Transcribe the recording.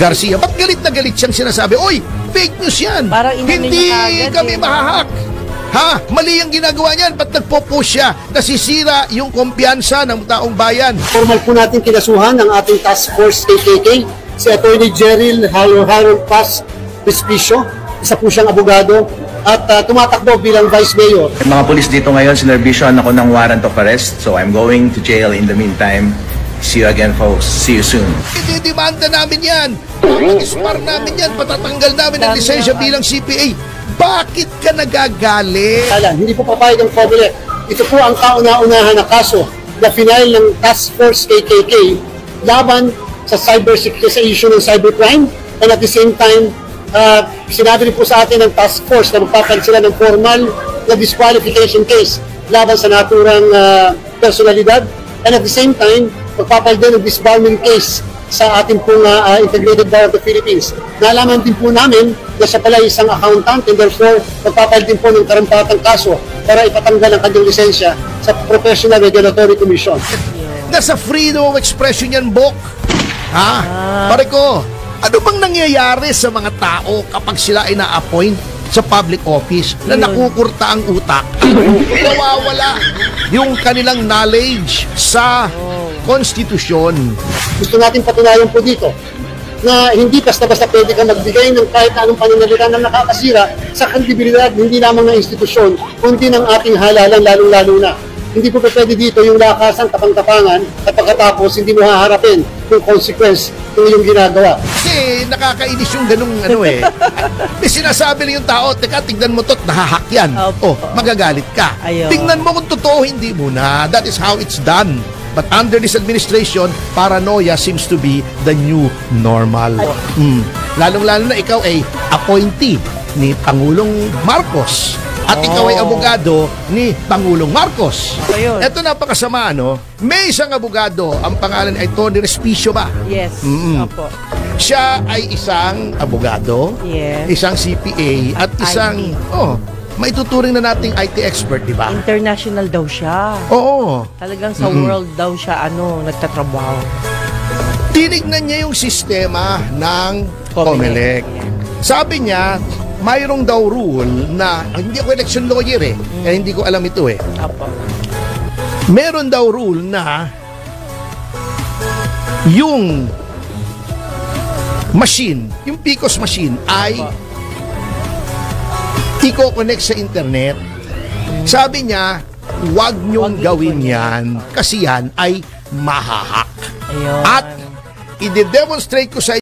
Garcia. Ba't galit na galit siyang sinasabi, oy, fake news yan. Parang hindi kami mahahak. Ha? Mali ang ginagawa niyan. Ba't nagpo-post siya? Nasisira yung kumpiyansa ng taong bayan. Formal po natin kinasuhan ng ating task force KKK, si Attorney Jeril Harold Paz Respicio. Isa po siyang abogado at tumatakbo bilang Vice Mayor. Mga pulis dito ngayon, sinervisyohan ako ng warrant of arrest. So I'm going to jail in the meantime. See you again, folks. See you soon. Ididemanda namin yan. Papag-ispar namin yan. Patatanggal namin ang lisensya bilang CPA. Bakit ka nagagalit? Hindi po papayag ang COMELEC. Ito po ang kauna-unahan na kaso na final ng Task Force KKK laban sa cybersecurity, sa issue ng cybercrime, and at the same time, sinabi rin po sa atin ng task force na magpapalit sila ng formal na disqualification case laban sa naturang personalidad, and at the same time, magpapalit din ng disbarment case sa ating pong Integrated Bar of the Philippines. Nalaman din po namin na siya pala isang accountant, and therefore magpapalit din po ng karampatang kaso para ipatanggal ang kanyang lisensya sa Professional Regulatory Commission. Nasa freedom of expression yan, Bok. Ha? Pare ko, ano bang nangyayari sa mga tao kapag sila ay na-appoint sa public office na nakukurta ang utak? Nawawala yung kanilang knowledge sa konstitusyon. Gusto natin patunayan po dito na hindi basta-basta pwede ka magbigay ng kahit anong pananalita na nakakasira sa kredibilidad hindi lamang ng institusyon, kundi ng ating halalan, lalong-lalo na. Hindi po pwede dito yung lakasan, tapang-tapangan, at pagkatapos hindi mo haharapin yung consequence ng iyong ginagawa. Kasi nakakainis yung ganung may sinasabi lang yung tao, teka, tignan mo to't nahahack yan. Oh, magagalit ka. Tingnan mo kung totoo, hindi muna. That is how it's done. But under this administration, paranoia seems to be the new normal. Lalong-lalo na ikaw ay appointee ni Pangulong Marcos. At ikaw ay abogado ni Pangulong Marcos. Ito napakasama, no? May isang abogado, ang pangalan ay Tony Respicio ba? Yes. Opo. Siya ay isang abogado, isang CPA, at isang, maituturing na nating IT expert, di ba? International daw siya. Oo. Talagang sa world daw siya, nagtatrabaho. Tinignan niya yung sistema ng COMELEC. Sabi niya, mayroong daw rule na, hindi ako election lawyer hindi ko alam ito Apo. Meron daw rule na yung machine, yung PCOS machine ay i-connect sa internet. Sabi niya, wag niyong gawin yan kasi yan ay mahahack. At i-demonstrate ko sa